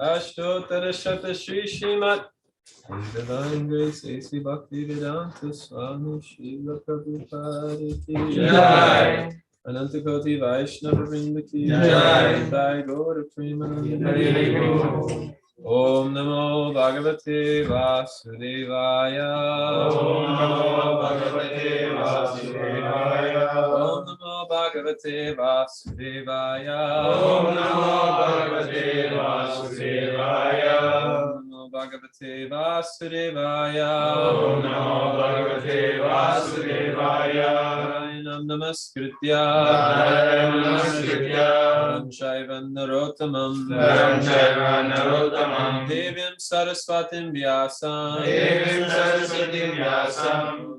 Ashtotara Shata Shri Srimat Divine Grace A.C. Bhakti Vedanta Swami Srila Prabhupada Ki Jai Ananta Koti Vaishnava Vrinda Ki Jai Jai Gaura Premanande Om Namo Bhagavate Vasudevaya Om Namo Bhagavate Vasudevaya Om Namo Bhagavate Vasudevaya Om Namo Bhagavate Vasudevaya Om Namo Bhagavate Vasudevaya Om Namo Bhagavate Vasudevaya Nam Namaskritya Naram Shaiva Narottamam Devyam Saraswatim Vyasam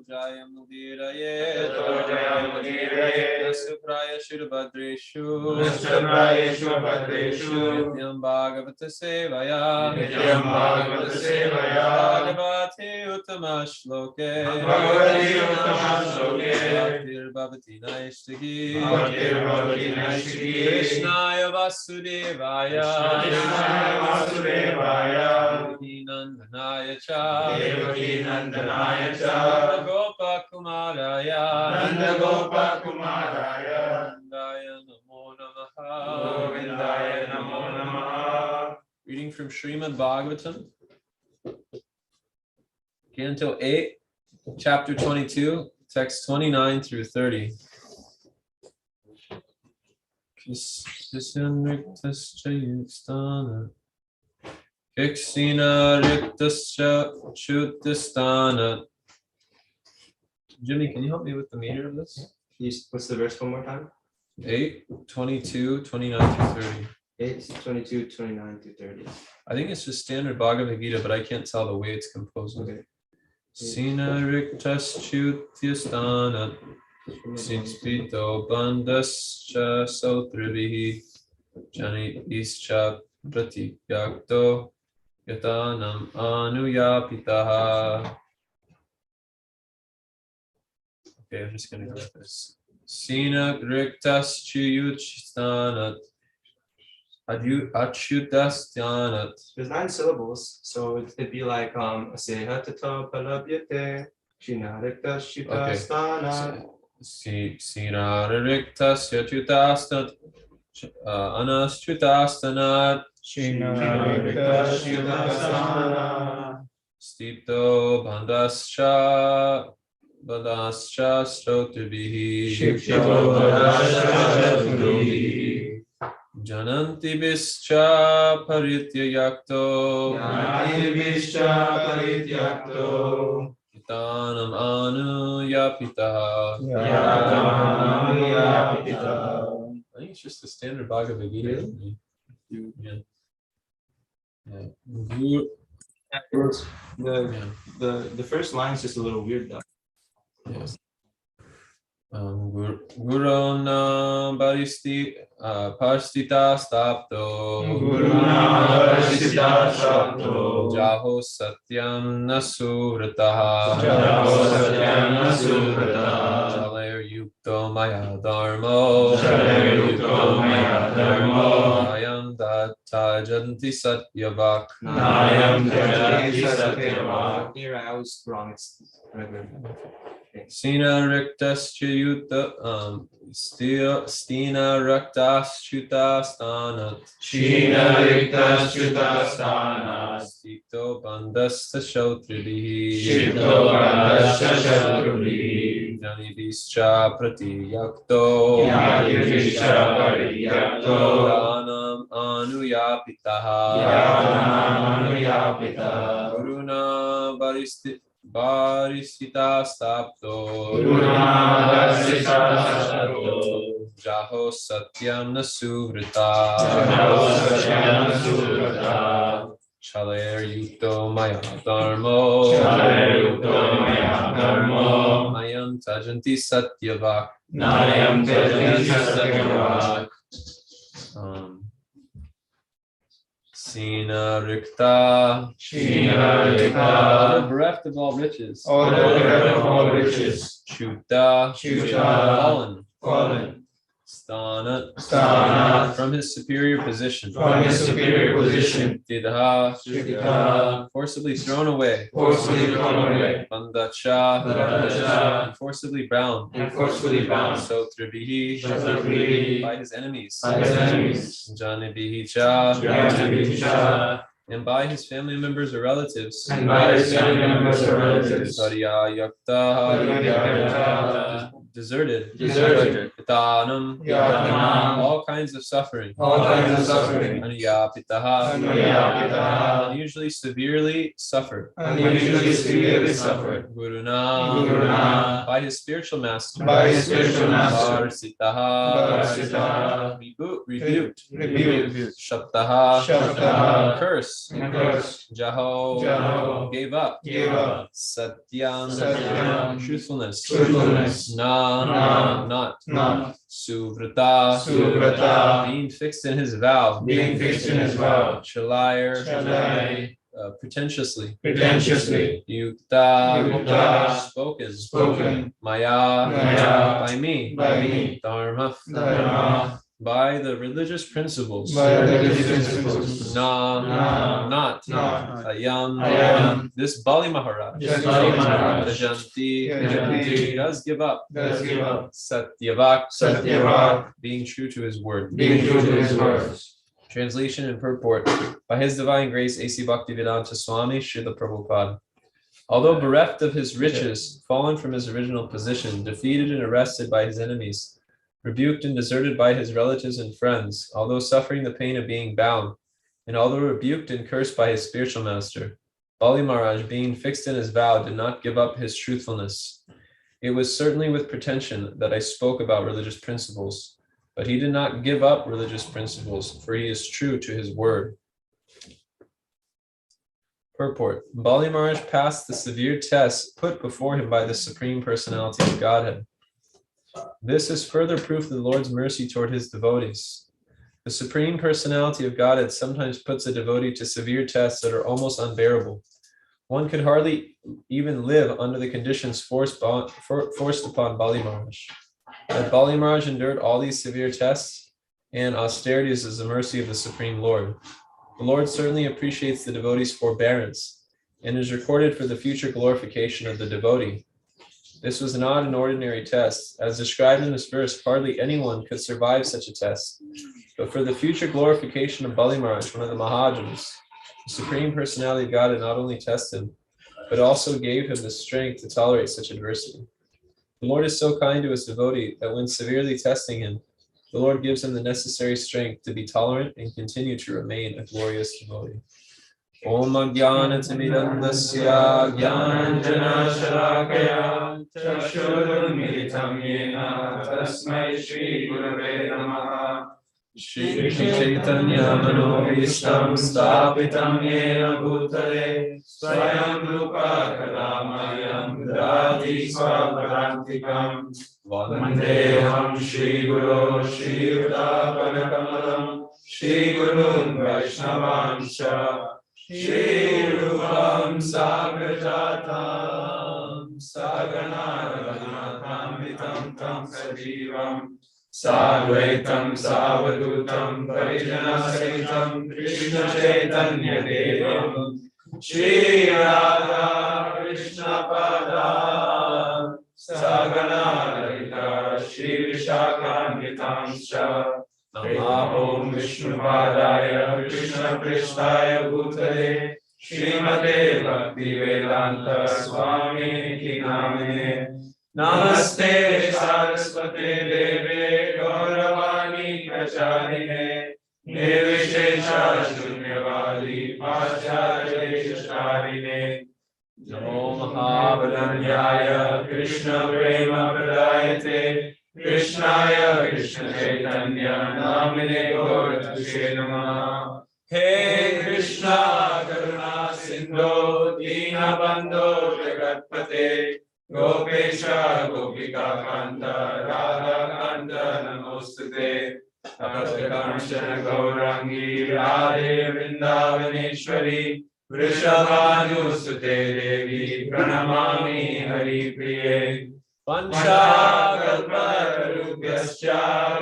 Jayam Mudiraye Nasupraya Shirabhadreshu Nityam Bhagavata Sevaya Bhagavati Uttama Shloke Bhaktir Bhavati Naishtaki Krishnaya Vasudevaya Devaki Nandanaya Cha Gopa Kumaraya Nandaya Namo Namaha. Reading from Srimad Bhagavatam, Canto 8, Chapter 22, Text 29 through 30. Kṣīṇa-rikthaś kṣīṇa-rikthaś. Jimmy, can you help me with the meter of this? What's the verse one more time? 8, 22, 29 through 30. 8, 22, 29 through 30. I think it's just standard Bhagavad Gita, but I can't tell the way it's composed. Okay. Kṣīṇa-rikthaś sthānāt kṣipto baddhaś śatrubhiḥ jñātibhiś parityakto yātanām anuyāpitaḥ. Okay, I'm just going to go with this. Kṣīṇa-rikthaś sthānāt sthānāt. There's 9 syllables, so it'd be like asehatato palabhyate kṣīṇa-rikthaś sthānāt. Kṣīṇa-rikthaś sthānāt śapto baddhaś śatrubhiḥ jñātibhiś parityakto yātanām anuyāpitaḥ. I think it's just the standard Bhagavad Gita. Really? Yeah. The first line is just a little weird though. Yes. Guruṇā bhartsitaḥ śapto jahau satyaṁ suvrataḥ chalair ukto mayā dharmo nāyaṁ tyajati satya-vāk. Here I always wrong. It's regular. kṣīṇa-rikthaś kṣīṇa-rikthaś sthānāt kṣipto baddhaś śatrubhiḥ jñātibhiś parityakto yātanām anuyāpitaḥ guruṇā bhartsitaḥ śapto jahau satyaṁ suvrataḥ chalair ukto mayā dharmo nāyaṁ tyajati satya-vāk. kṣīṇa-rikthaś, although bereft of all riches, cyutaḥ, fallen, sthānāt, from his superior position, baddhaś, forcibly thrown away, baddhaś, and forcibly bound, śatrubhiḥ, by his enemies, jñātibhiś, and by his family members or relatives, deserted, yātanām, all kinds of suffering, anuyāpitaḥ, unusually severely suffered, guruṇā, by his spiritual master, bhartsitaḥ, rebuked, śapto, curse, jahau, gave up, satyaṁ, truthfulness, not, suvrataḥ, being fixed in his vow, chalair, pretentiously, spoken, mayā, by me, dharmo, by the religious principles, not, nāyaṁ, this Bali Mahārāja, does give up, satya-vāk, being true to his word. Translation and purport. By His Divine Grace, A.C. Bhaktivedanta Swami Srila Prabhupada. Although bereft of his riches, fallen from his original position, defeated and arrested by his enemies, rebuked and deserted by his relatives and friends, although suffering the pain of being bound, and although rebuked and cursed by his spiritual master, Bali Mahārāja, being fixed in his vow, did not give up his truthfulness. It was certainly with pretension that I spoke about religious principles, but he did not give up religious principles, for he is true to his word. Purport. Bali Mahārāja passed the severe test put before him by the Supreme Personality of Godhead. This is further proof of the Lord's mercy toward his devotees. The Supreme Personality of Godhead sometimes puts a devotee to severe tests that are almost unbearable. One could hardly even live under the conditions forced upon Bali Mahārāja. That Bali Mahārāja endured all these severe tests and austerities is the mercy of the Supreme Lord. The Lord certainly appreciates the devotee's forbearance and is recorded for the future glorification of the devotee. This was not an ordinary test. As described in this verse, hardly anyone could survive such a test. But for the future glorification of Bali Mahārāja, one of the Mahājans, the Supreme Personality of God not only tested him, but also gave him the strength to tolerate such adversity. The Lord is so kind to his devotee that when severely testing him, the Lord gives him the necessary strength to be tolerant and continue to remain a glorious devotee. Om Ajnanatimidandasya Jnananjana Shalakaya Chakshurunmilitam Yena Tasmai Shri Gurave Namaha Shri Chaitanya Manobhishtam Sthapitam Yena Bhutale Swayam Rupa Kadamayam Dati Swapadantikam Vandeham Shri Guru Shri Yudapanakamalam Shri Gurun Vaishnavanscha Shri Rupam Sagrajatam Sagana Raghunatham Tam Sajivam Sadvaitam Savadutam Parijana Sahitam Krishna Chaitanya Devam Shri Radha Krishna Pada Sagana Lalita Shri Vishakhanvitamscha Namahom Vishnu Padaya Krishna Prishtaya Bhutale Srimate Bhakti Vedanta Swami Ki Namine Namaste Saraswate Deve Gauravani Pracharine Nirvishesha Shunyavadi Pacharya Sharine Namo Mahabharanyaya Krishna Prema Pradayate Krishnaya Krishna Chaitanya Namine Gauratashe Namaha He Krishna Karuna Sindhu Dīnabandho Jagatpate Gopesha Gopika Kanta Radha Kanta Namostute Tapasya Gaurangi Radhe Vrindavaneshwari Vrishabhanusute Devi Pranamami Hari Priye Pancha Kalpatarubhyascha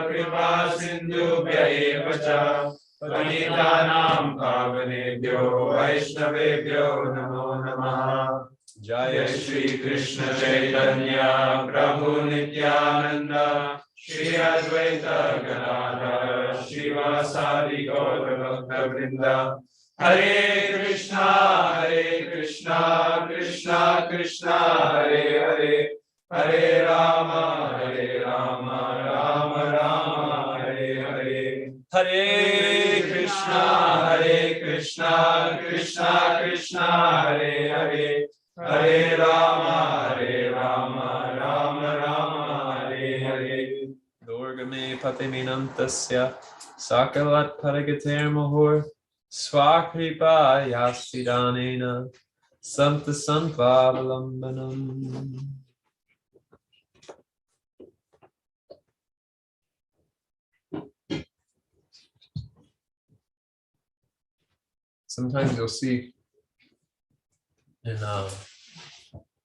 Kripa Sindhubhya eva cha Panitanam Pavanebhyo Vaishnavebhyo Namo Namaha Jaya Shri Krishna Chaitanya Prabhu Nityananda Shri Advaita Gadadhara Shivasadi Gaura Bhakta Vrinda Hare Krishna Krishna Krishna Hare Hare Hare Rama Rama Rama Hare Hare Hare Krishna Krishna Krishna Hare Hare Hare Rama Rama Rama Hare Hare Durgame Patiminantasya Sakalat Paragater Mohor Swakripa Yasidanena Santa Sampavalambanam. Sometimes you'll see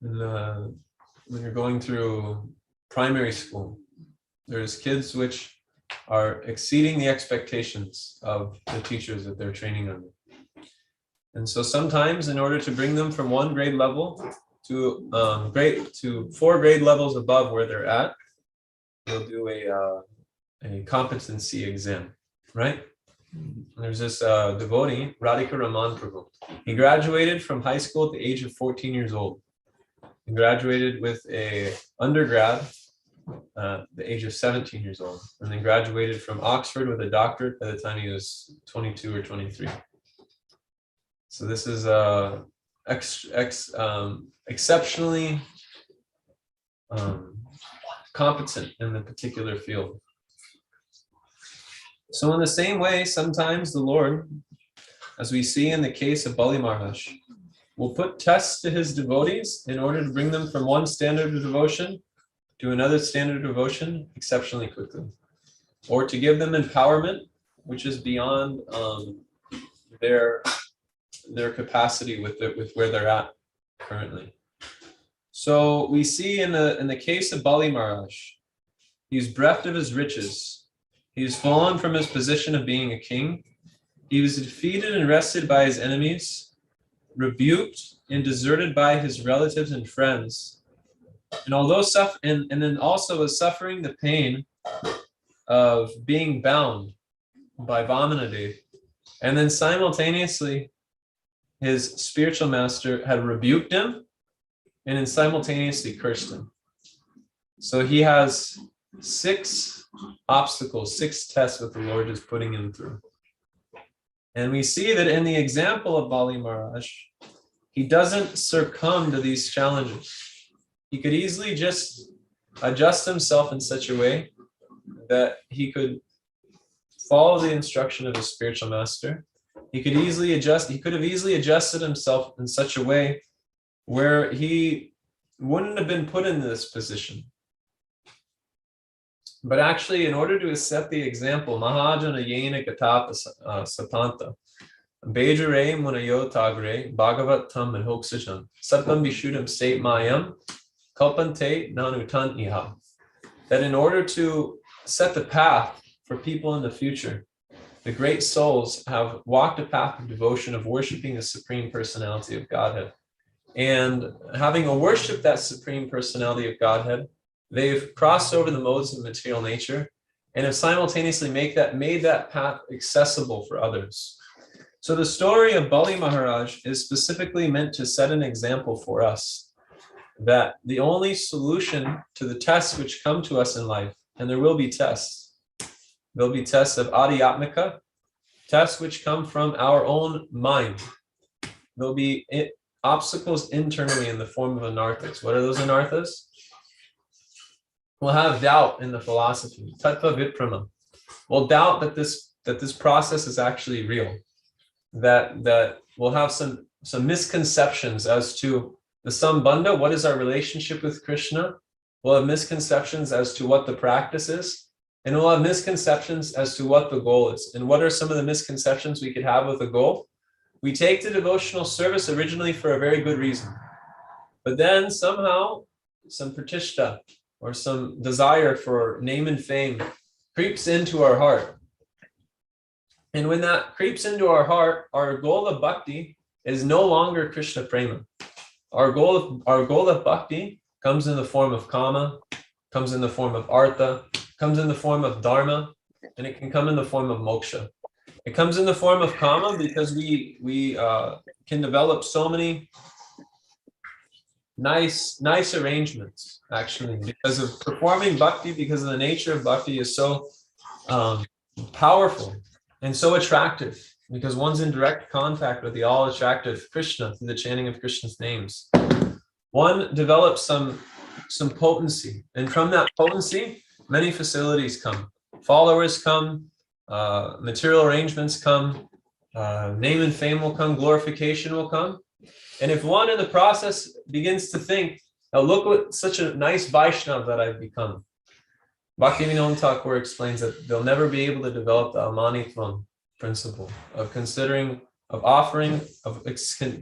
when you're going through primary school, there's kids which are exceeding the expectations of the teachers that they're training under. And so sometimes in order to bring them from one grade level to 4 grade levels above where they're at, they'll do a competency exam, right? There's this devotee, Radhika Raman Prabhu. He graduated from high school at the age of 14 years old. He graduated with a undergrad at the age of 17 years old, and then graduated from Oxford with a doctorate by the time he was 22 or 23. So this is exceptionally competent in the particular field. So in the same way, sometimes the Lord, as we see in the case of Bali Mahārāja, will put tests to his devotees in order to bring them from one standard of devotion to another standard of devotion exceptionally quickly, or to give them empowerment, which is beyond their capacity with where they're at currently. So we see in the case of Bali Mahārāja, he's bereft of his riches. He's fallen from his position of being a king. He was defeated and wrested by his enemies, rebuked and deserted by his relatives and friends. And although and then also was suffering the pain of being bound by Vamanadev. And then simultaneously, his spiritual master had rebuked him and then simultaneously cursed him. So he has 6 obstacles, 6 tests that the Lord is putting him through. And we see that in the example of Bali Mahārāja, he doesn't succumb to these challenges. He could easily just adjust himself in such a way that he could follow the instruction of his spiritual master. He could have easily adjusted himself in such a way where he wouldn't have been put in this position. But actually, in order to set the example, Mahājana yena gatapa satanta, Bejare munayo tagre, Bhagavatam and hoksajam, Satam Vishudam sate mayam, Kalpante nanutan iha. That in order to set the path for people in the future, the great souls have walked a path of devotion, of worshiping the Supreme Personality of Godhead. And having worshipped that Supreme Personality of Godhead, they've crossed over the modes of material nature and have simultaneously made that path accessible for others. So the story of Bali Mahārāja is specifically meant to set an example for us that the only solution to the tests which come to us in life, and there will be tests, there'll be tests of adhyatmika, tests which come from our own mind. There'll be obstacles internally in the form of anarthas. What are those anarthas? We'll have doubt in the philosophy, tattva viprama. We'll doubt that this process is actually real. That we'll have some misconceptions as to the sambandha, what is our relationship with Krishna. We'll have misconceptions as to what the practice is, and we'll have misconceptions as to what the goal is. And what are some of the misconceptions we could have with the goal? We take the devotional service originally for a very good reason, but then somehow some pratishtha or some desire for name and fame creeps into our heart. And when that creeps into our heart, our goal of bhakti is no longer Krishna prema. Our goal of bhakti comes in the form of kama, comes in the form of artha, comes in the form of dharma, and it can come in the form of moksha. It comes in the form of kama because we can develop so many nice arrangements, actually, because of performing bhakti, because of the nature of bhakti is so powerful and so attractive, because one's in direct contact with the all-attractive Krishna through the chanting of Krishna's names. One develops some potency, and from that potency, many facilities come. Followers come, material arrangements come, name and fame will come, glorification will come. And if one in the process begins to think, now look what such a nice Vaishnava that I've become. Bhaktivinoda Thakur explains that they'll never be able to develop the amanitvam principle of considering, of offering, of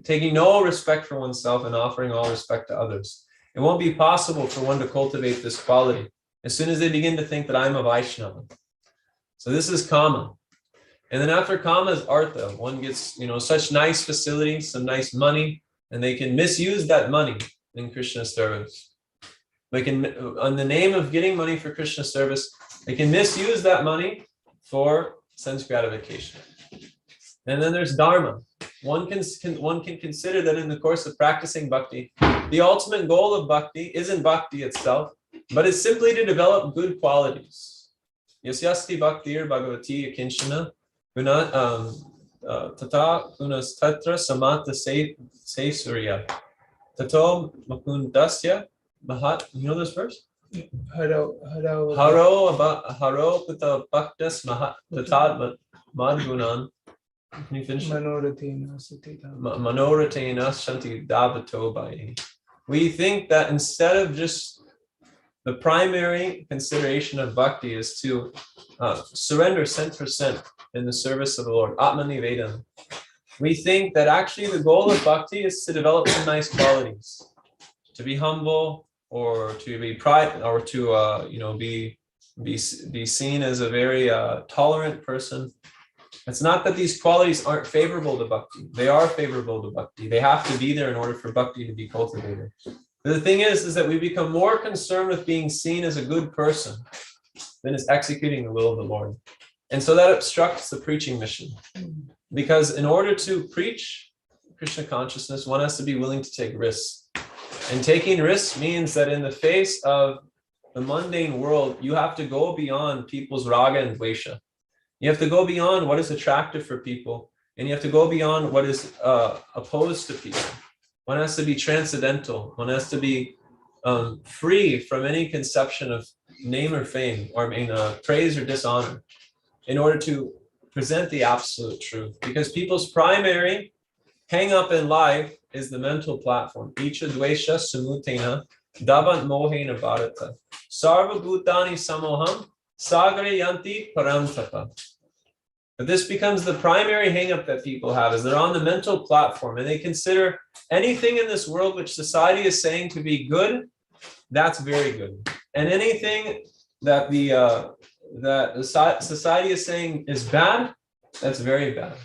taking no respect for oneself and offering all respect to others. It won't be possible for one to cultivate this quality as soon as they begin to think that I'm a Vaishnava. So this is kama. And then after kama is artha. One gets, such nice facilities, some nice money, and they can misuse that money in Krishna service. They can, on the name of getting money for Krishna service, they can misuse that money for sense gratification. And then there's dharma. One can consider that in the course of practicing bhakti, the ultimate goal of bhakti isn't bhakti itself, but it's simply to develop good qualities. Yasyasti bhaktir bhagavati kṣīṇa tata gunas tatra samata se surya tato makundasya mahat. You know this verse? Haro pata bhaktas mahat tatad madgunan. Can you finish? Manoratena shanti davato bhai. We think that instead of just the primary consideration of bhakti is to surrender 100% in the service of the Lord, Atmani Vedana. We think that actually the goal of bhakti is to develop some nice qualities, to be humble, or to be pride, or to be seen as a very tolerant person. It's not that these qualities aren't favorable to bhakti. They are favorable to bhakti. They have to be there in order for bhakti to be cultivated. But the thing is that we become more concerned with being seen as a good person than is executing the will of the Lord. And so that obstructs the preaching mission. Because in order to preach Krishna consciousness, one has to be willing to take risks. And taking risks means that in the face of the mundane world, you have to go beyond people's raga and dvesha. You have to go beyond what is attractive for people, and you have to go beyond what is opposed to people. One has to be transcendental. One has to be free from any conception of name or fame, or praise or dishonor. in order to present the absolute truth. Because people's primary hang-up in life is the mental platform. Icha dvesha samutena davant mohena bharata. Sarva bhutani samoham sagare yanti parantapa. But this becomes the primary hang-up that people have, is they're on the mental platform and they consider anything in this world which society is saying to be good, that's very good. And anything that the society is saying is bad, that's very bad.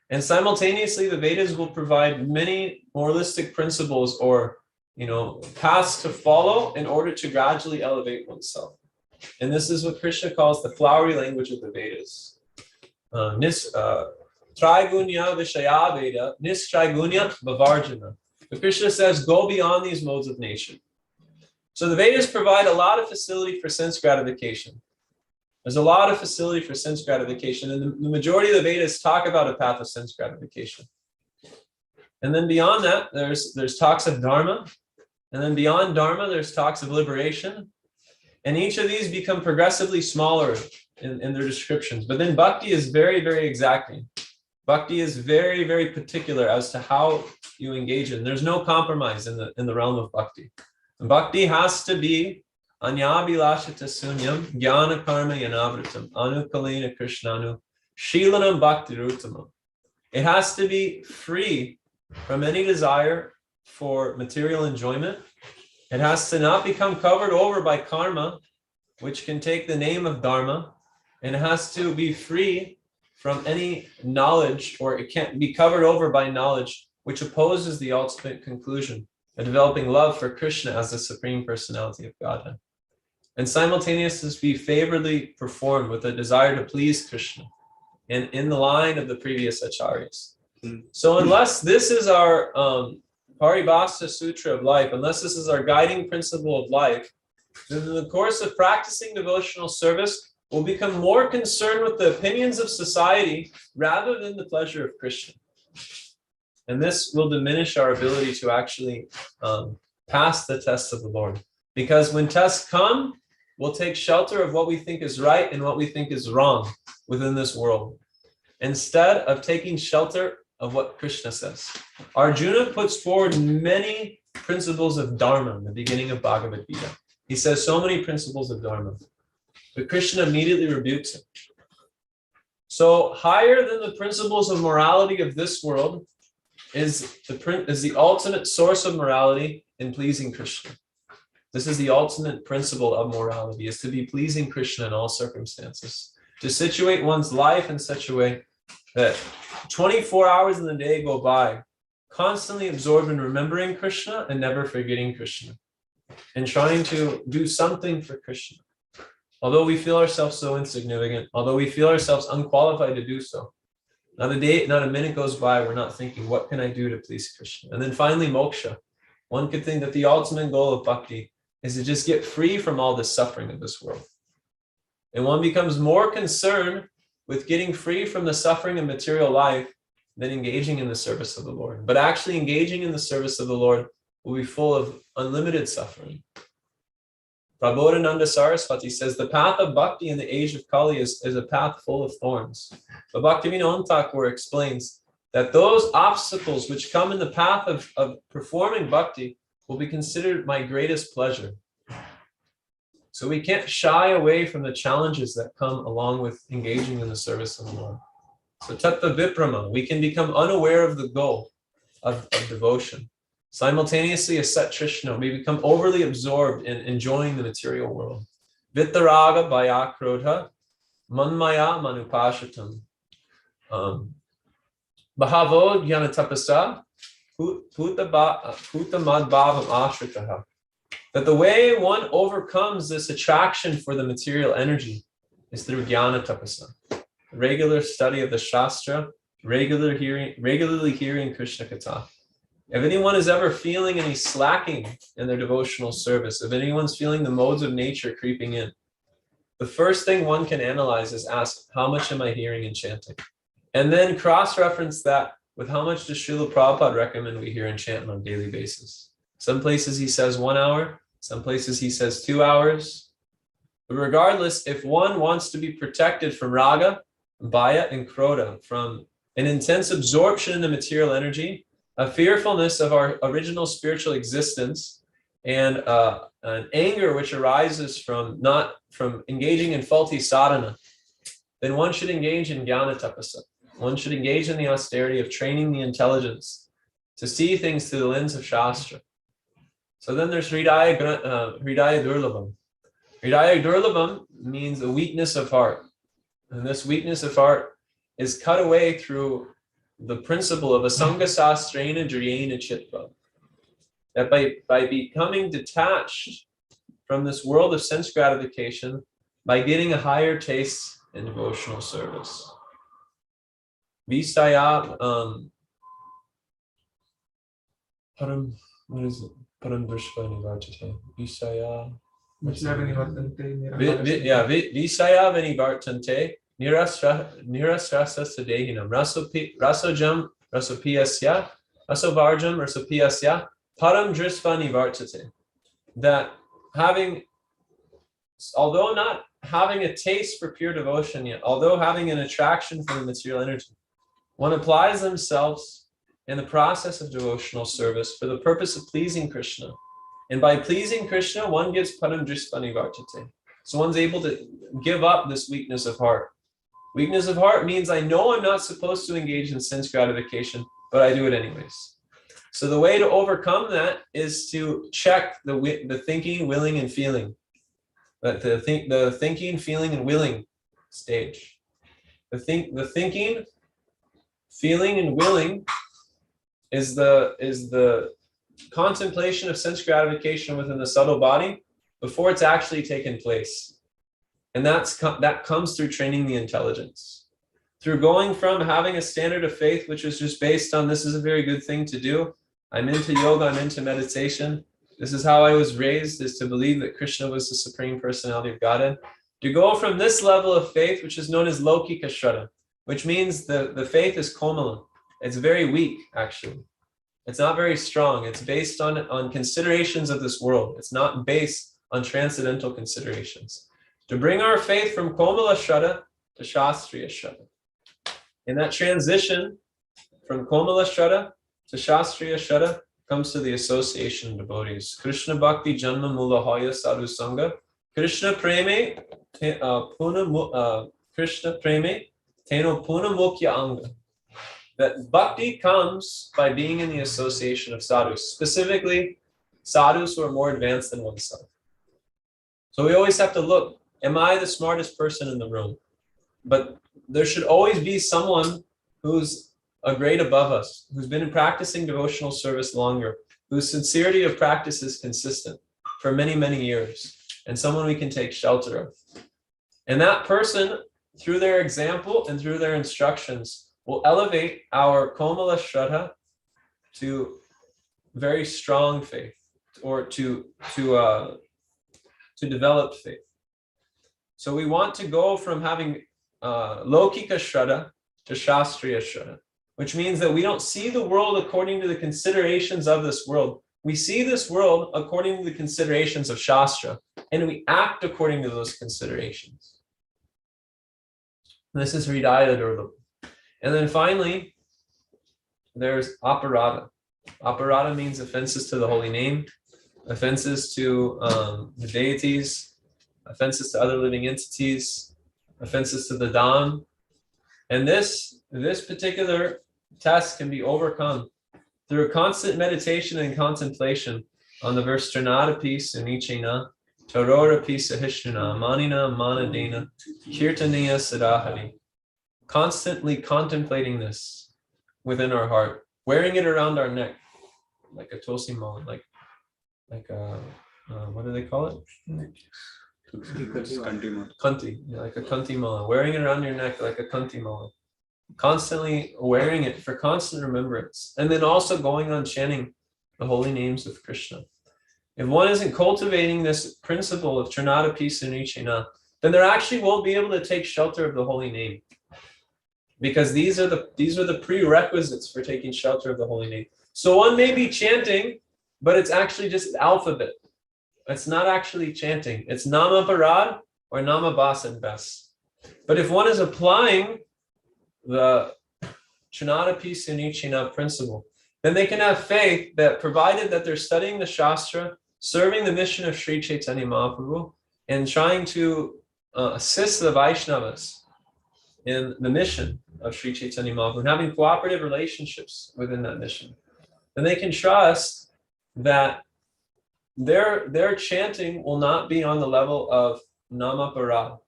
And simultaneously, the Vedas will provide many moralistic principles or, paths to follow in order to gradually elevate oneself. And this is what Krishna calls the flowery language of the Vedas. Trigunya vishaya veda, nistrigunya bavarjana. But Krishna says, go beyond these modes of nature. So the Vedas provide a lot of facility for sense gratification. There's a lot of facility for sense gratification, and the majority of the Vedas talk about a path of sense gratification. And then beyond that, there's talks of dharma, and then beyond dharma, there's talks of liberation. And each of these become progressively smaller in their descriptions. But then bhakti is very, very exacting. Bhakti is very, very particular as to how you engage in. There's no compromise in the realm of bhakti. And bhakti has to be anuyāpitaḥ sunyam jnana karma yanavritam anukalena krishnanu shilanam bhakti ruttamam. It has to be free from any desire for material enjoyment. It has to not become covered over by karma, which can take the name of dharma. And it has to be free from any knowledge, or it can't be covered over by knowledge, which opposes the ultimate conclusion of developing love for Krishna as the Supreme Personality of Godhead. And simultaneously be favorably performed with a desire to please Krishna, and in the line of the previous acharyas. So unless this is our Paribhasa Sutra of life, unless this is our guiding principle of life, then in the course of practicing devotional service, we'll become more concerned with the opinions of society rather than the pleasure of Krishna. And this will diminish our ability to actually pass the tests of the Lord. Because when tests come, we'll take shelter of what we think is right and what we think is wrong within this world, instead of taking shelter of what Krishna says. Arjuna puts forward many principles of dharma in the beginning of Bhagavad Gita. He says so many principles of dharma, but Krishna immediately rebukes him. So higher than the principles of morality of this world is the ultimate source of morality in pleasing Krishna. This is the ultimate principle of morality, is to be pleasing Krishna in all circumstances, to situate one's life in such a way that 24 hours in the day go by, constantly absorbed in remembering Krishna and never forgetting Krishna, and trying to do something for Krishna. Although we feel ourselves so insignificant, although we feel ourselves unqualified to do so, not a day, not a minute goes by, we're not thinking, what can I do to please Krishna? And then finally, moksha. One could think that the ultimate goal of bhakti is to just get free from all the suffering of this world. And one becomes more concerned with getting free from the suffering of material life than engaging in the service of the Lord. But actually engaging in the service of the Lord will be full of unlimited suffering. Prabodhananda Saraswati says the path of bhakti in the age of Kali is a path full of thorns. But Bhaktivinoda Thakur explains that those obstacles which come in the path of performing bhakti will be considered my greatest pleasure. So we can't shy away from the challenges that come along with engaging in the service of the Lord. So tattva viprama, we can become unaware of the goal of devotion. Simultaneously, as Sat Trishna, we become overly absorbed in enjoying the material world. Vittaraga bhaya krodha, manmaya manupashatam. Bhavo jñātibhiś putamad-bhavam ashritaha. That the way one overcomes this attraction for the material energy is through jnana tapasa, regular study of the Shastra, regularly hearing Krishna Katha. If anyone is ever feeling any slacking in their devotional service, if anyone's feeling the modes of nature creeping in, the first thing one can analyze is ask, how much am I hearing and chanting? And then cross-reference that with how much does Srila Prabhupada recommend we hear and chant on a daily basis. Some places he says 1 hour, some places he says 2 hours. But regardless, if one wants to be protected from raga, bhaya, and krodha, from an intense absorption in the material energy, a fearfulness of our original spiritual existence, and an anger which arises from engaging in faulty sadhana, then one should engage in jnāna-tapasa. One should engage in the austerity of training the intelligence to see things through the lens of Shastra. So then there's Hridaya Durlabham. Hridaya Durlabham means a weakness of heart. And this weakness of heart is cut away through the principle of asanga sastrena driyena chitta. That by becoming detached from this world of sense gratification, by getting a higher taste in devotional service. Visaya, Param, what is it? Param Drishva Nivartate. Visaya. Visaya Venivartante. Nirasrasa Sadehinam. Rasojam, Rasopiyasya. Rasovarjam, Rasopiyasya. Param Drishva Nivartate. That although not having a taste for pure devotion yet, although having an attraction for the material energy, one applies themselves in the process of devotional service for the purpose of pleasing Krishna. And by pleasing Krishna, one gets param drishva nivartate. So one's able to give up this weakness of heart. Weakness of heart means I know I'm not supposed to engage in sense gratification, but I do it anyways. So the way to overcome that is to check the thinking, willing, and feeling. The thinking, feeling, and willing stage. The thinking, feeling, and willing is the contemplation of sense gratification within the subtle body before it's actually taken place. And that comes through training the intelligence. Through going from having a standard of faith, which is just based on this is a very good thing to do. I'm into yoga, I'm into meditation. This is how I was raised, is to believe that Krishna was the Supreme Personality of Godhead. To go from this level of faith, which is known as lokika shraddha, which means the faith is komala. It's very weak, actually. It's not very strong. It's based on considerations of this world. It's not based on transcendental considerations. To bring our faith from komala shraddha to shastriya shraddha. In that transition from komala shraddha to shastriya shraddha comes to the association of devotees. Krishna Bhakti Janma Mula Hoya Sadhu Sangha. Krishna Preme Krishna Preme Teno Puna Mukya Anga. That bhakti comes by being in the association of sadhus, specifically sadhus who are more advanced than oneself. So we always have to look, am I the smartest person in the room? But there should always be someone who's a grade above us, who's been practicing devotional service longer, whose sincerity of practice is consistent for many, many years, and someone we can take shelter of. And that person, through their example and through their instructions, will elevate our komala shraddha to very strong faith, or to developed faith. So we want to go from having lokika shraddha to shastriya shraddha, which means that we don't see the world according to the considerations of this world. We see this world according to the considerations of Shastra, and we act according to those considerations. This is Hridaya Durlabha. And then finally, there's aparada. Aparada means offenses to the holy name, offenses to the deities, offenses to other living entities, offenses to the Dham. And this particular test can be overcome through constant meditation and contemplation on the verse jñātibhiś sunicena, taroraphi sahishnana, manina manadena, kirtaniya sadahari. Constantly contemplating this within our heart, wearing it around our neck, like a tulsi mala, like what do they call it? Kanti, like a kanti mala, wearing it around your neck like a kanti mala. Constantly wearing it for constant remembrance, and then also going on chanting the holy names of Krishna. If one isn't cultivating this principle of jñātibhiś sunicena, then there actually won't be able to take shelter of the holy name, because these are the prerequisites for taking shelter of the holy name. So one may be chanting, but it's actually just alphabet. It's not actually chanting. It's nama parad, or namabhas at best. But if one is applying the jñātibhiś principle, then they can have faith that provided that they're studying the Shastra, serving the mission of Sri Chaitanya Mahaprabhu, and trying to assist the Vaishnavas in the mission of Sri Chaitanya Mahaprabhu, and having cooperative relationships within that mission, then they can trust that their chanting will not be on the level of namaparad.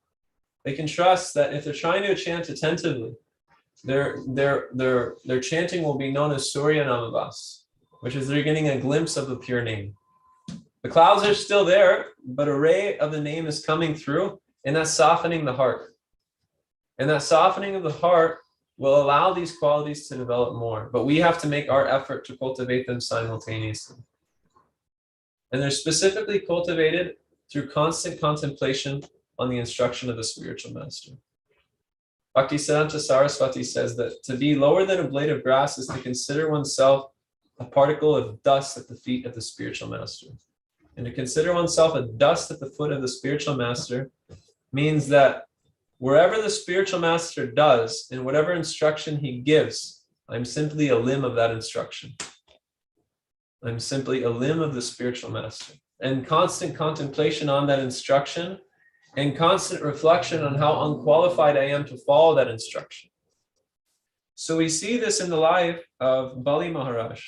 They can trust that if they're trying to chant attentively, their chanting will be known as Surya Namavas, which is they're getting a glimpse of the pure name. The clouds are still there, but a ray of the name is coming through, and that's softening the heart. And that softening of the heart will allow these qualities to develop more. But we have to make our effort to cultivate them simultaneously. And they're specifically cultivated through constant contemplation on the instruction of the spiritual master. Bhaktisiddhanta Saraswati says that to be lower than a blade of grass is to consider oneself a particle of dust at the feet of the spiritual master. And to consider oneself a dust at the foot of the spiritual master means that wherever the spiritual master does, and whatever instruction he gives, I'm simply a limb of that instruction. I'm simply a limb of the spiritual master. And constant contemplation on that instruction and constant reflection on how unqualified I am to follow that instruction. So we see this in the life of Bali Mahārāja.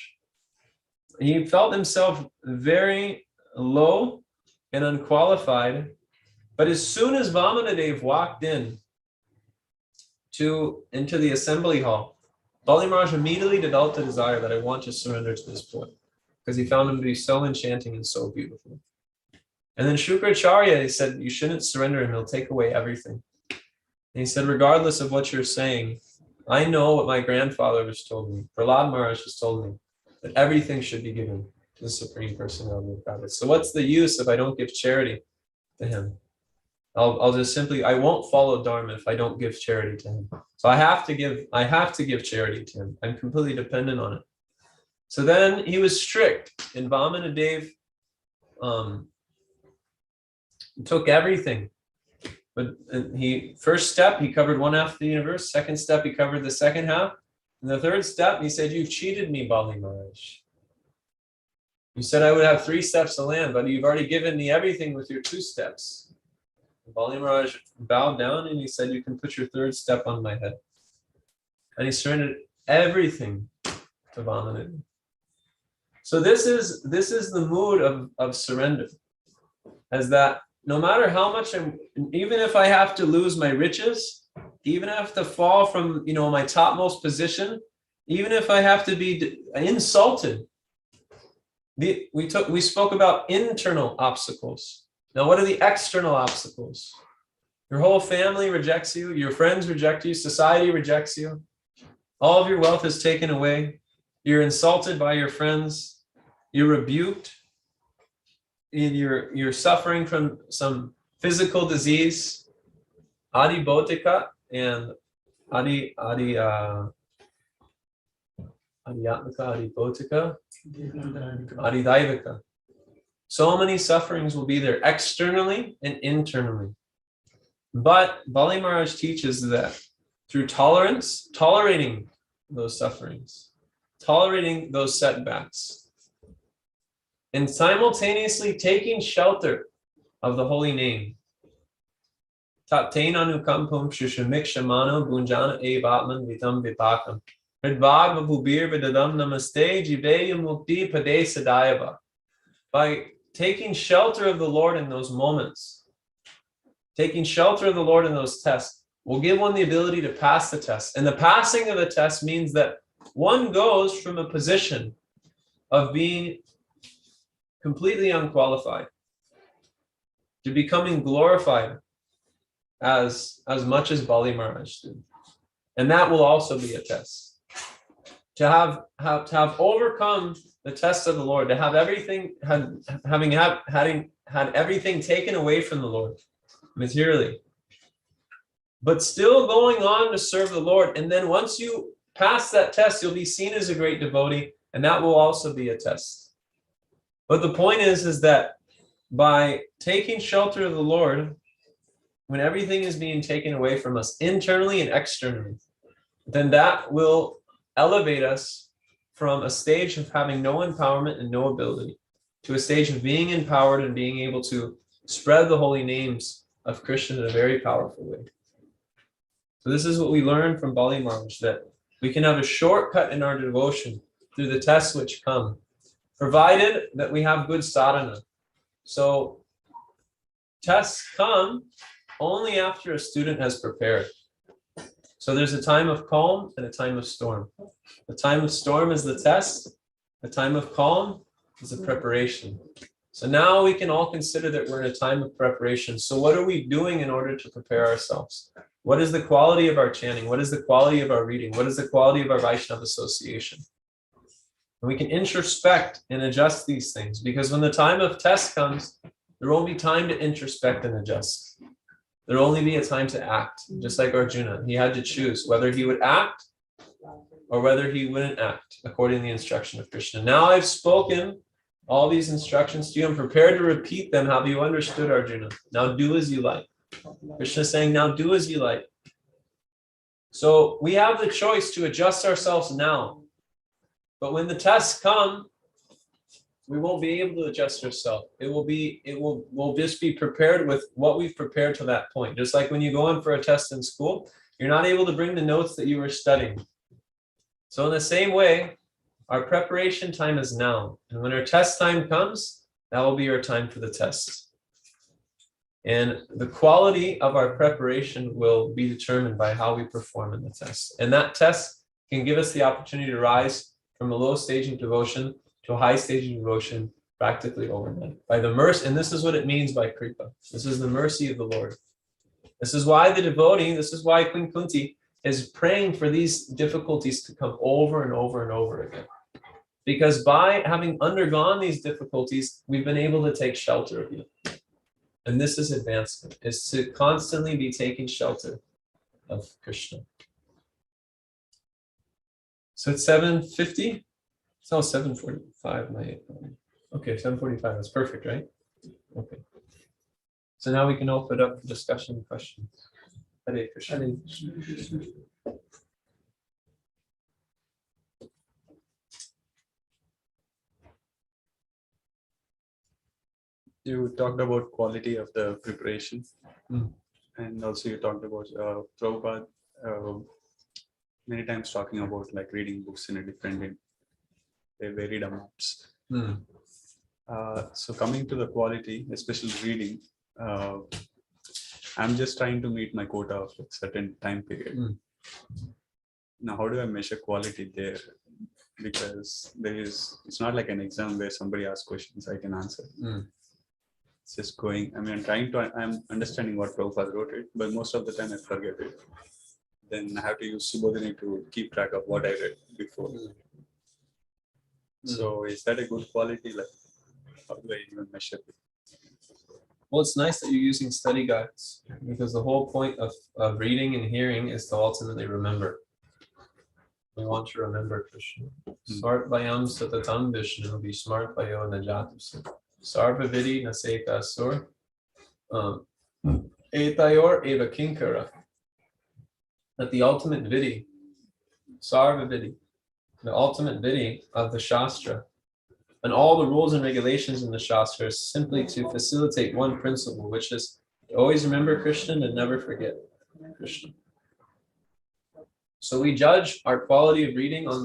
He felt himself very low and unqualified, but as soon as Vamanadev walked into the assembly hall, Bali Mahārāja immediately developed a desire that I want to surrender to this boy, because he found him to be so enchanting and so beautiful. And then Shukracharya, he said, you shouldn't surrender him, he'll take away everything. And he said, regardless of what you're saying, I know what my grandfather has told me, Prahlad Maharaj has told me, that everything should be given to the Supreme Personality of Godhead. So what's the use if I don't give charity to him? I'll just simply, I won't follow Dharma if I don't give charity to him. So I have to give charity to him. I'm completely dependent on it. So then he was strict, and Vamanadev took everything. But first step, he covered one half of the universe. Second step, he covered the second half. And the third step, he said, you've cheated me, Bali Mahārāja. You said I would have 3 steps to land, but you've already given me everything with your 2 steps. And Bali Mahārāja bowed down and he said, you can put your 3rd step on my head. And he surrendered everything to Vamanadev. So this is the mood of surrender. As that no matter how much even if I have to lose my riches, even if I have to fall from my topmost position, even if I have to be insulted. We spoke about internal obstacles. Now, what are the external obstacles? Your whole family rejects you, your friends reject you, society rejects you, all of your wealth is taken away, you're insulted by your friends, you're rebuked, you're suffering from some physical disease, adi bodhika and adi bodhika, adi daivika. So many sufferings will be there externally and internally. But Bali Mahārāja teaches that through tolerance, tolerating those sufferings, tolerating those setbacks, and simultaneously taking shelter of the holy name. Tatena nukampum shushamikshamano bunjana evatman vitam vipakam. Hridvagma bhubir vidadam namaste jiveya mukti pade sadayava. By taking shelter of the Lord in those moments, taking shelter of the Lord in those tests, will give one the ability to pass the test. And the passing of the test means that one goes from a position of being completely unqualified to becoming glorified as much as Bali Mahārāja did. And that will also be a test. To have overcome the test of the Lord, to have everything, having had everything taken away from the Lord materially, but still going on to serve the Lord. And then once you pass that test, you'll be seen as a great devotee, and that will also be a test. But the point is that by taking shelter of the Lord, when everything is being taken away from us internally and externally, then that will elevate us from a stage of having no empowerment and no ability to a stage of being empowered and being able to spread the holy names of Krishna in a very powerful way. So this is what we learned from Bali Mahārāja, that we can have a shortcut in our devotion through the tests which come, provided that we have good sadhana. So tests come only after a student has prepared. So there's a time of calm and a time of storm. The time of storm is the test. The time of calm is the preparation. So now we can all consider that we're in a time of preparation. So what are we doing in order to prepare ourselves? What is the quality of our chanting? What is the quality of our reading? What is the quality of our Vaishnava association? And we can introspect and adjust these things, because when the time of test comes, there won't be time to introspect and adjust. There'll only be a time to act, just like Arjuna. He had to choose whether he would act or whether he wouldn't act according to the instruction of Krishna. Now I've spoken all these instructions to you. I'm prepared to repeat them. Have you understood, Arjuna? Now do as you like. Krishna is saying, now do as you like. So we have the choice to adjust ourselves now. But when the tests come, we won't be able to adjust ourselves. We'll just be prepared with what we've prepared to that point. Just like when you go in for a test in school, you're not able to bring the notes that you were studying. So in the same way, our preparation time is now. And when our test time comes, that will be our time for the test. And the quality of our preparation will be determined by how we perform in the test. And that test can give us the opportunity to rise from a low stage of devotion to a high stage of devotion practically overnight. By the mercy, and this is what it means by kripa. This is the mercy of the Lord. This is why the devotee, this is why Queen Kunti is praying for these difficulties to come over and over and over again. Because by having undergone these difficulties, we've been able to take shelter of you. And this is advancement, is to constantly be taking shelter of Krishna. So it's 7:50? It's now 7:45. Okay, 7:45. That's perfect, right? Okay. So now we can open up for discussion and questions. Hare Krishna. Hare Krishna. You talked about quality of the preparation, and also you talked about Prabhupada many times talking about like reading books in a different, varied amounts. So coming to the quality, especially reading, I'm just trying to meet my quota of a certain time period. Now, how do I measure quality there? Because it's not like an exam where somebody asks questions I can answer. It's just going, I'm understanding what Prabhupada wrote it, but most of the time I forget it. Then I have to use Subodhini to keep track of what I read before. So is that a good quality? Like, how do I even measure it? Well, it's nice that you're using study guides, because the whole point of reading and hearing is to ultimately remember. We want to remember Krishna. Svartvayam satatam Vishnu vismartvayo najatasa. Sarva vidi naseka sur. Etayor eva kinkara. That the ultimate vidi, sarva vidi, the ultimate vidi of the Shastra, and all the rules and regulations in the Shastra is simply to facilitate one principle, which is to always remember Krishna and never forget Krishna. So we judge our quality of reading on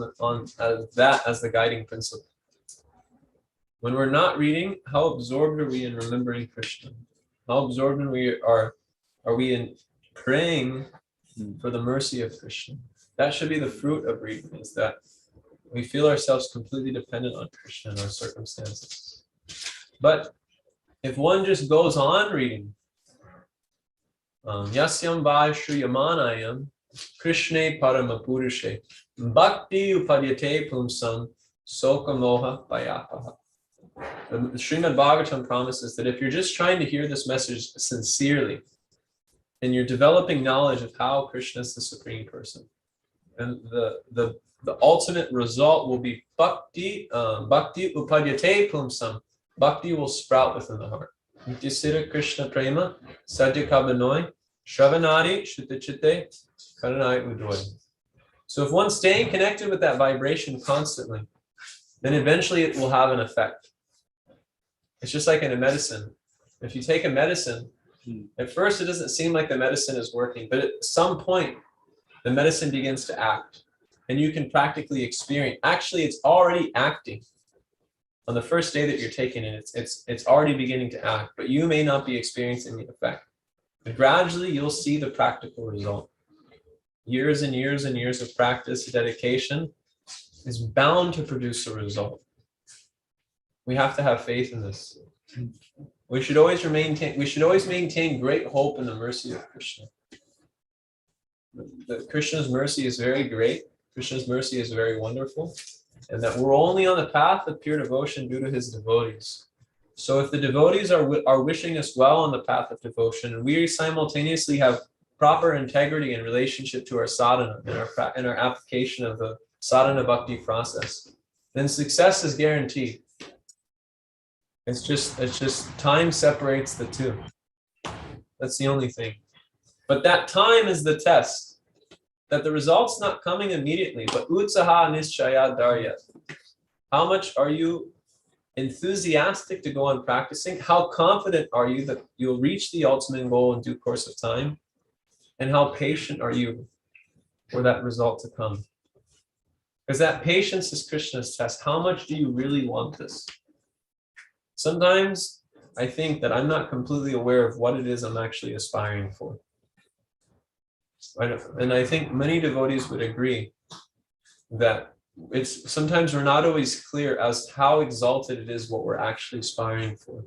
that as the guiding principle. When we're not reading, how absorbed are we in remembering Krishna? How absorbed are we in praying for the mercy of Krishna? That should be the fruit of reading, is that we feel ourselves completely dependent on Krishna in our circumstances. But if one just goes on reading, yasyam vai shriyamanayam Krishne paramapurushe bhakti upadyate pumsam soka moha vayapaha. The Srimad Bhagavatam promises that if you're just trying to hear this message sincerely, and you're developing knowledge of how Krishna is the Supreme Person, and the ultimate result will be bhakti upadyate pumsam. Bhakti will sprout within the heart. Nityasira Krishna Prema, Sadhya Kabanoi, Shravanadi, Shuddhachite, Karanai Udoy. So if one's staying connected with that vibration constantly, then eventually it will have an effect. It's just like in a medicine. If you take a medicine, at first it doesn't seem like the medicine is working, but at some point, the medicine begins to act. And you can practically experience, actually it's already acting. On the first day that you're taking it, it's already beginning to act, but you may not be experiencing the effect. But gradually you'll see the practical result. Years and years and years of practice, dedication is bound to produce a result. We have to have faith in this. We should always maintain great hope in the mercy of Krishna. Krishna's mercy is very great. Krishna's mercy is very wonderful. And that we're only on the path of pure devotion due to his devotees. So if the devotees are wishing us well on the path of devotion, and we simultaneously have proper integrity in relationship to our sadhana and our application of the sadhana bhakti process, then success is guaranteed. It's just time separates the two. That's the only thing. But that time is the test. That the result's not coming immediately, but utsaha nishchaya daryat. How much are you enthusiastic to go on practicing? How confident are you that you'll reach the ultimate goal in due course of time? And how patient are you for that result to come? Because that patience is Krishna's test. How much do you really want this? Sometimes I think that I'm not completely aware of what it is I'm actually aspiring for. And I think many devotees would agree that sometimes we're not always clear as how exalted it is what we're actually aspiring for.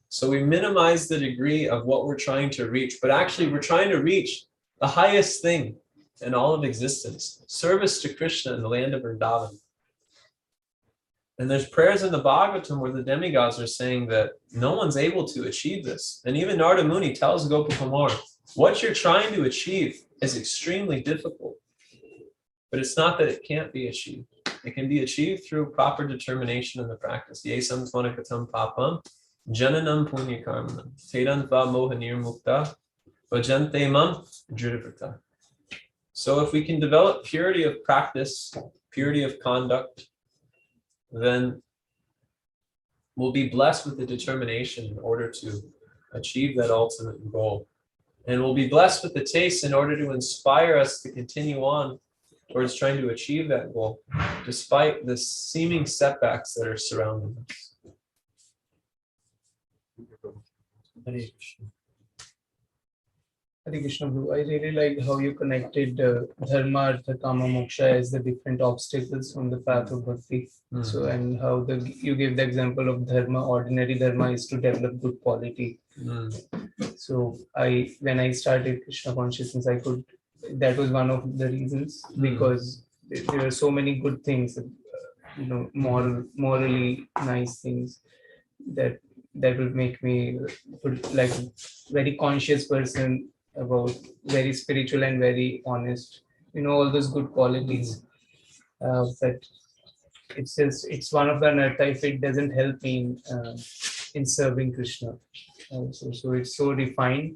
So we minimize the degree of what we're trying to reach, but actually we're trying to reach the highest thing in all of existence, service to Krishna in the land of Vrindavan. And there's prayers in the Bhagavatam where the demigods are saying that no one's able to achieve this. And even Narada Muni tells Gopakumar, what you're trying to achieve is extremely difficult. But it's not that it can't be achieved. It can be achieved through proper determination in the practice. Yesam tvanakatam papam, jananam punya karmanam, tedan va mohanir mukta, vajante mam jrivrata. So if we can develop purity of practice, purity of conduct, then we'll be blessed with the determination in order to achieve that ultimate goal. And we'll be blessed with the taste in order to inspire us to continue on towards trying to achieve that goal, despite the seeming setbacks that are surrounding us. Hare Krishna. Hare Krishna, Guru. I really like how you connected dharma, artha, kama, moksha as the different obstacles on the path of bhakti. So, and how you gave the example of dharma. Ordinary dharma is to develop good quality. So when I started Krishna consciousness, that was one of the reasons, because there are so many good things, morally nice things that would make me like a very conscious person about very spiritual and very honest, all those good qualities that it's one of the anartha if it doesn't help me in serving Krishna. So it's so refined.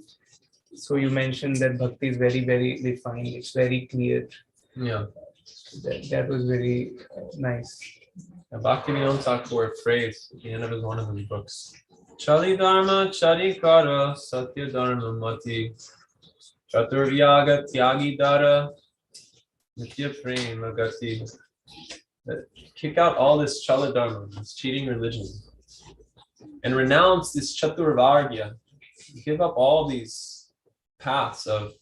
So you mentioned that bhakti is very, very refined. It's very clear. Yeah. That was very nice. Bhaktivinoda Thakur phrase at the end of one of his books. Chali dharma chari kara satya dharma mati chaturyaga tyagi dara nitya prema gati. Kick out all this chala dharma, this cheating religion, and renounce this chaturvārgya. Give up all these paths of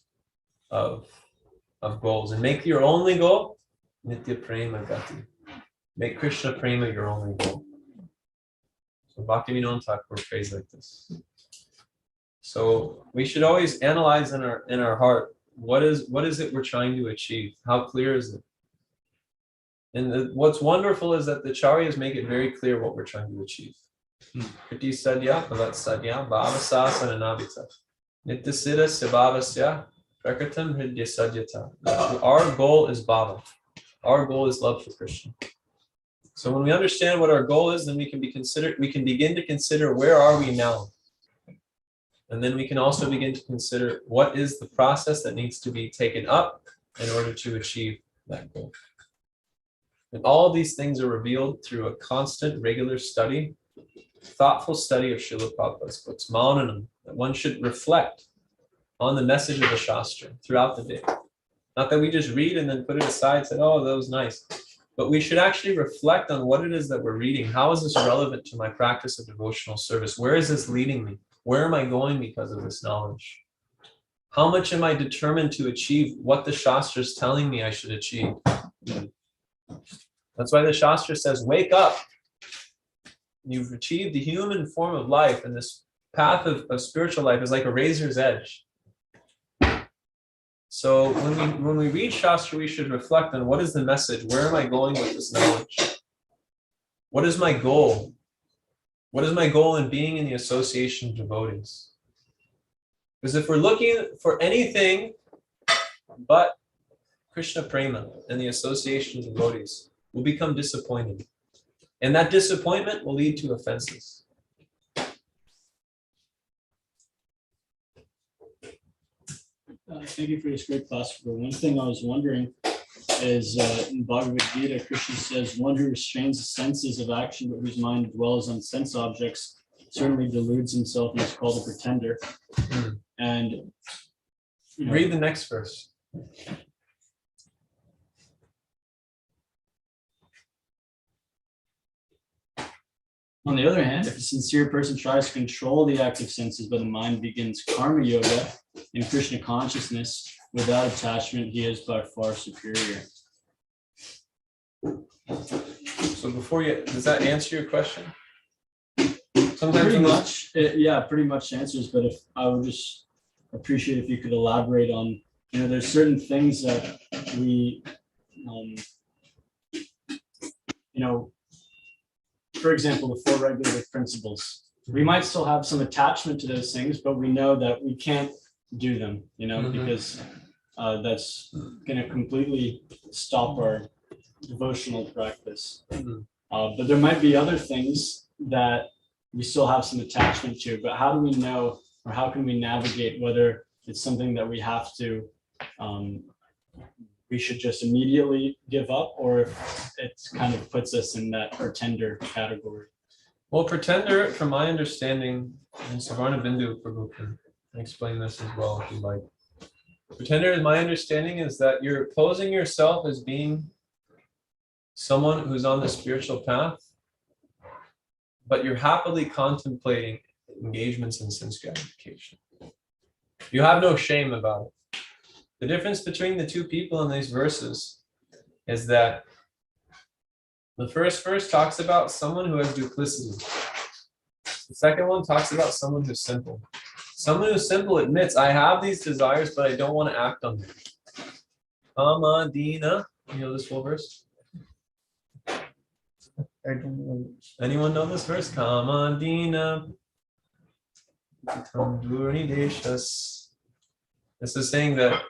goals and make your only goal nitya prema gati. Make Krishna prema your only goal. So Bhaktivinoda Thakur prays like this. So we should always analyze in our heart, what is it we're trying to achieve? How clear is it? And what's wonderful is that the Acharyas make it very clear what we're trying to achieve. Kriti sadya bhavat sadya bhavasa sananabhita nityasita sabhavasya prakritam hridya sadyata. Our goal is bhava. Our goal is love for Krishna. So when we understand what our goal is, then we can begin to consider, where are we now? And then we can also begin to consider what is the process that needs to be taken up in order to achieve that goal. And all of these things are revealed through a constant, regular study, thoughtful study of Srila Prabhupada's books, Mananam, that one should reflect on the message of the Shastra throughout the day. Not that we just read and then put it aside and say, oh, that was nice. But we should actually reflect on what it is that we're reading. How is this relevant to my practice of devotional service? Where is this leading me? Where am I going because of this knowledge? How much am I determined to achieve what the Shastra is telling me I should achieve? That's why the Shastra says, wake up. You've achieved the human form of life, and this path of spiritual life is like a razor's edge. So when we read Shastra, we should reflect on what is the message? Where am I going with this knowledge? What is my goal? What is my goal in being in the association of devotees? Because if we're looking for anything but Krishna Prema and the association of devotees, we'll become disappointed. And that disappointment will lead to offenses. Thank you for this great class. One thing I was wondering is in Bhagavad Gita, Krishna says, one who restrains the senses of action but whose mind dwells on sense objects certainly deludes himself and is called a pretender. And read the next verse. On the other hand, if a sincere person tries to control the active senses, but the mind begins karma yoga in Krishna consciousness without attachment, he is by far superior. So before you, does that answer your question? Sometimes Pretty much, yeah, pretty much answers. But if I would just appreciate if you could elaborate on, there's certain things that we, for example, the four regulative principles. We might still have some attachment to those things, but we know that we can't do them, because that's going to completely stop our devotional practice. But there might be other things that we still have some attachment to, but how do we know, or how can we navigate whether it's something that we have to, we should just immediately give up, or if it kind of puts us in that pretender category? Well, pretender, from my understanding, and Savarna Bindu Prabhu can explain this as well if you like. Pretender, in my understanding, is that you're posing yourself as being someone who's on the spiritual path, but you're happily contemplating engagements in sense gratification. You have no shame about it. The difference between the two people in these verses is that the first verse talks about someone who has duplicity. The second one talks about someone who's simple. Someone who's simple admits, I have these desires, but I don't want to act on them. Amadina, you know this full verse? I don't know. Anyone know this verse? Kamadina. This is saying that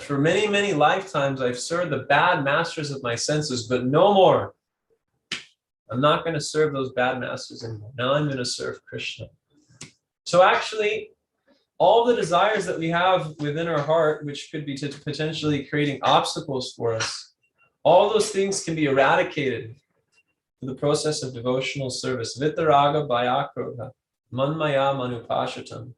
for many, many lifetimes I've served the bad masters of my senses, but no more. I'm not going to serve those bad masters anymore. Now I'm going to serve Krishna. So actually, all the desires that we have within our heart, which could be potentially creating obstacles for us, all those things can be eradicated through the process of devotional service. Vitaraga bhayakrodha, manmaya manupashatam.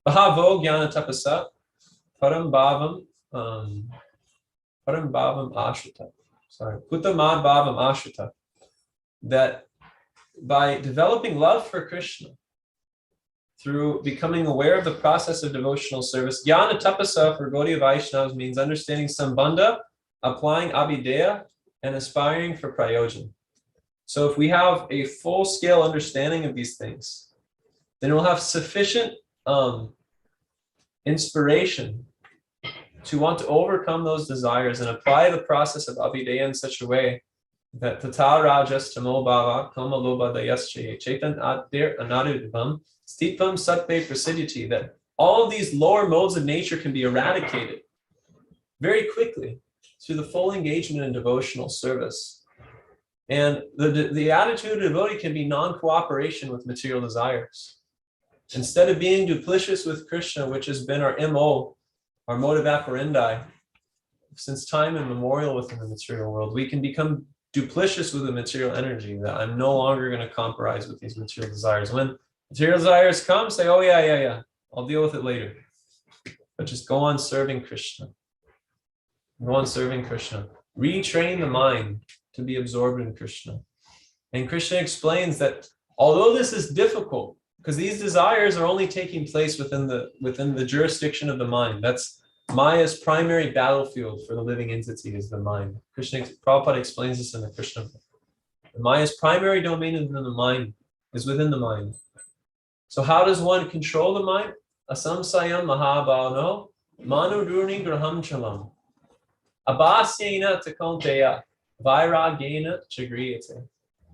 Bhavo jñātibhiś, param bhavam ashrita. Kutamad bhavam ashrita. That by developing love for Krishna, through becoming aware of the process of devotional service, jñātibhiś for Gaudiya Vaishnavas means understanding sambandha, applying abhideya, and aspiring for prayojan. So if we have a full-scale understanding of these things, then we'll have sufficient inspiration to want to overcome those desires and apply the process of abhideya in such a way that tata rajas tamo bhava kama loba dayasche chetan adir anarudvam stipam satve prasiddhiti, that all of these lower modes of nature can be eradicated very quickly through the full engagement in devotional service. And the attitude of devotee can be non-cooperation with material desires. Instead of being duplicitous with Krishna, which has been our MO, our mode of operandi, since time immemorial within the material world, we can become duplicitous with the material energy, that I'm no longer going to compromise with these material desires. When material desires come, say, oh yeah, I'll deal with it later. But just go on serving Krishna. Go on serving Krishna. Retrain the mind to be absorbed in Krishna. And Krishna explains that although this is difficult, because these desires are only taking place within the jurisdiction of the mind. That's Maya's primary battlefield for the living entity is the mind. Prabhupada explains this in the Krishna book. Maya's primary domain is within the mind. So how does one control the mind? Asamsayam mahabhavano manudurni graham chalam abhasyena takonteya vairagena chagriyate.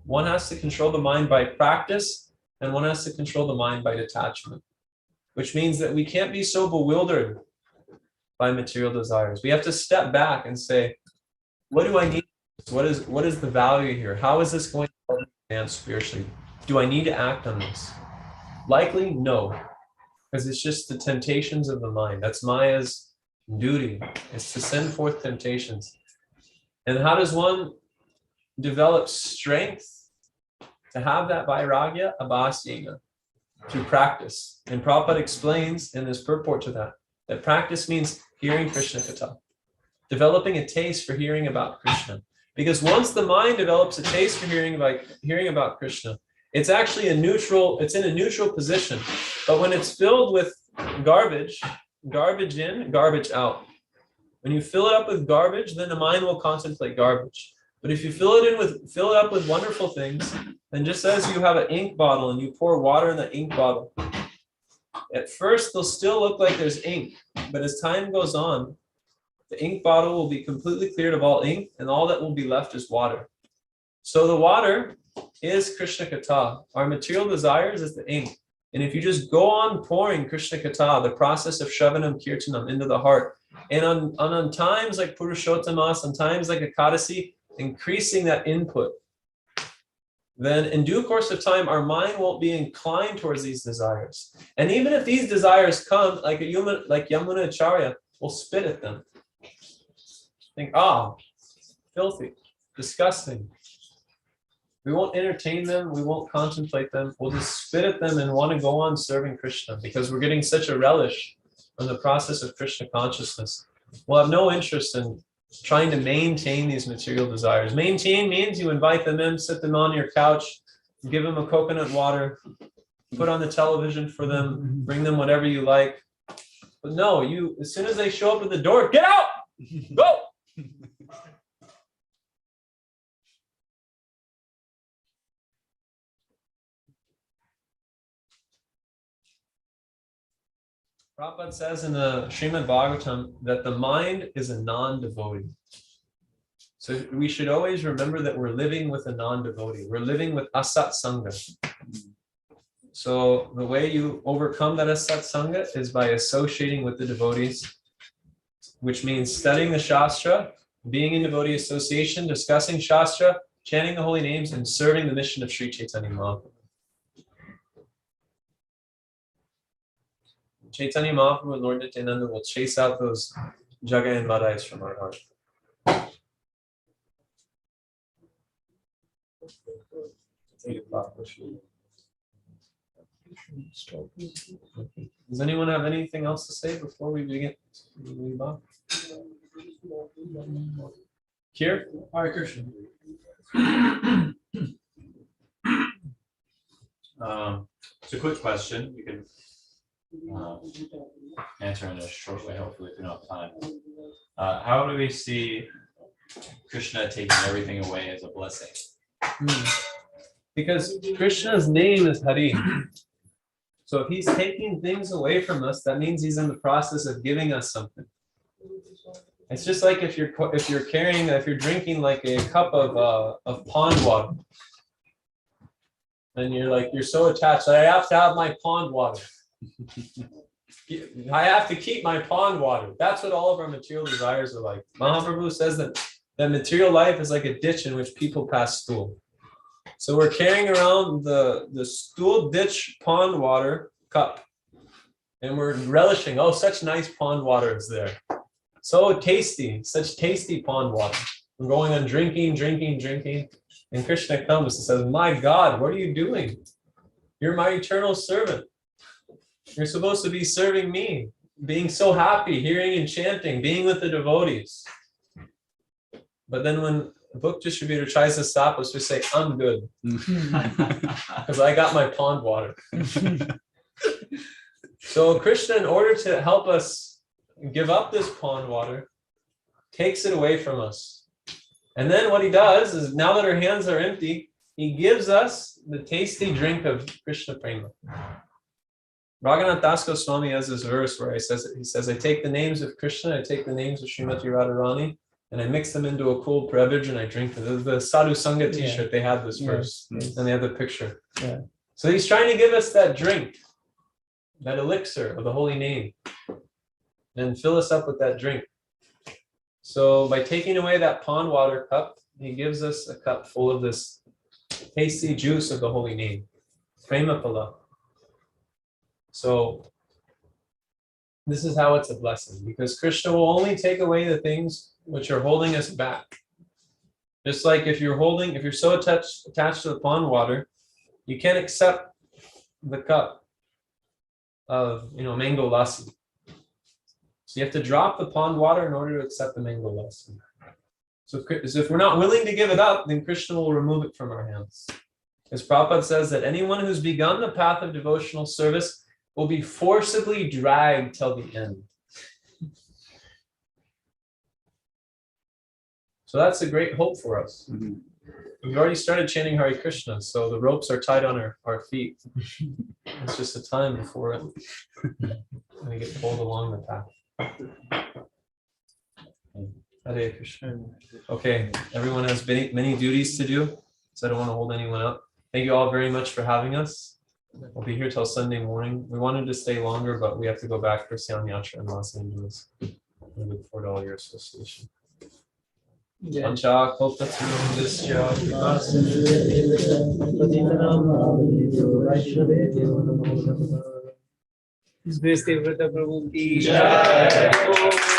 One has to control the mind by practice, and one has to control the mind by detachment, which means that we can't be so bewildered by material desires. We have to step back and say, what do I need? What is the value here? How is this going to help me advance spiritually? Do I need to act on this? Likely, no, because it's just the temptations of the mind. That's Maya's duty, is to send forth temptations. And how does one develop strength to have that vairagya? Abhasyena, through practice. And Prabhupada explains in this purport to that practice means hearing Krishna Katha, developing a taste for hearing about Krishna. Because once the mind develops a taste for hearing about Krishna, it's actually in a neutral position. But when it's filled with garbage in, garbage out. When you fill it up with garbage, then the mind will contemplate garbage. But if you fill it up with wonderful things, then just as you have an ink bottle and you pour water in the ink bottle, at first they'll still look like there's ink, but as time goes on, the ink bottle will be completely cleared of all ink, and all that will be left is water. So the water is Krishna Katha. Our material desires is the ink. And if you just go on pouring Krishna Katha, the process of Shravanam Kirtanam into the heart, and on times like Purushottamas, on times like Ekadasi, increasing that input, then in due course of time, our mind won't be inclined towards these desires. And even if these desires come, like Yamuna Acharya will spit at them. Think, filthy, disgusting. We won't entertain them, we won't contemplate them, we'll just spit at them and want to go on serving Krishna because we're getting such a relish from the process of Krishna consciousness. We'll have no interest in trying to maintain these material desires. Maintain means you invite them in, sit them on your couch, give them a coconut water, put on the television for them, bring them whatever you like. But no, as soon as they show up at the door, get out! Go! Prabhupada says in the Srimad Bhagavatam that the mind is a non-devotee. So we should always remember that we're living with a non-devotee. We're living with asat sangha. So the way you overcome that asat sangha is by associating with the devotees, which means studying the Shastra, being in devotee association, discussing Shastra, chanting the holy names, and serving the mission of Sri Chaitanya Mahaprabhu. Chaitanya Mahaprabhu and Lord Nityananda will chase out those jaga and baddhaś from our heart. Does anyone have anything else to say before we begin? Here? Hare Krishna. It's a quick question. You can answer in a short way, hopefully, if you don't have time. How do we see Krishna taking everything away as a blessing? Because Krishna's name is Hari. So if he's taking things away from us, that means he's in the process of giving us something. It's just like if you're drinking like a cup of pond water, and you're so attached. I have to have my pond water. I have to keep my pond water. That's what all of our material desires are like. Mahaprabhu says that that material life is like a ditch in which people pass stool. So we're carrying around the stool ditch pond water cup. And we're relishing, oh, such nice pond water is there. So tasty, such tasty pond water. We're going on drinking. And Krishna comes and says, my God, what are you doing? You're my eternal servant. You're supposed to be serving me, being so happy, hearing and chanting, being with the devotees. But then when a book distributor tries to stop us, we say, I'm good. Because I got my pond water. So Krishna, in order to help us give up this pond water, takes it away from us. And then what he does is, now that our hands are empty, he gives us the tasty drink of Krishna Prema. Raghunath Das Goswami has this verse where he says, I take the names of Krishna, I take the names of Srimati Radharani, and I mix them into a cool beverage and I drink it. The Sadhu Sangha t-shirt, they had this verse, and they have the picture. Yeah. So he's trying to give us that drink, that elixir of the holy name, and fill us up with that drink. So by taking away that pond water cup, he gives us a cup full of this tasty juice of the holy name, Prema Phala. So this is how it's a blessing, because Krishna will only take away the things which are holding us back. Just like if you're so attached to the pond water, you can't accept the cup of mango lassi. So you have to drop the pond water in order to accept the mango lassi. So if we're not willing to give it up, then Krishna will remove it from our hands. As Prabhupada says that anyone who's begun the path of devotional service will be forcibly dragged till the end. So that's a great hope for us. Mm-hmm. We've already started chanting Hare Krishna, so the ropes are tied on our feet. It's just a time before we get pulled along the path. Hare Krishna. Okay, everyone has many duties to do, so I don't want to hold anyone up. Thank you all very much for having us. We'll be here till Sunday morning. We wanted to stay longer, but we have to go back for Syam Yatra in Los Angeles. We look forward to all your association. Devavrata Prabhu ki jai.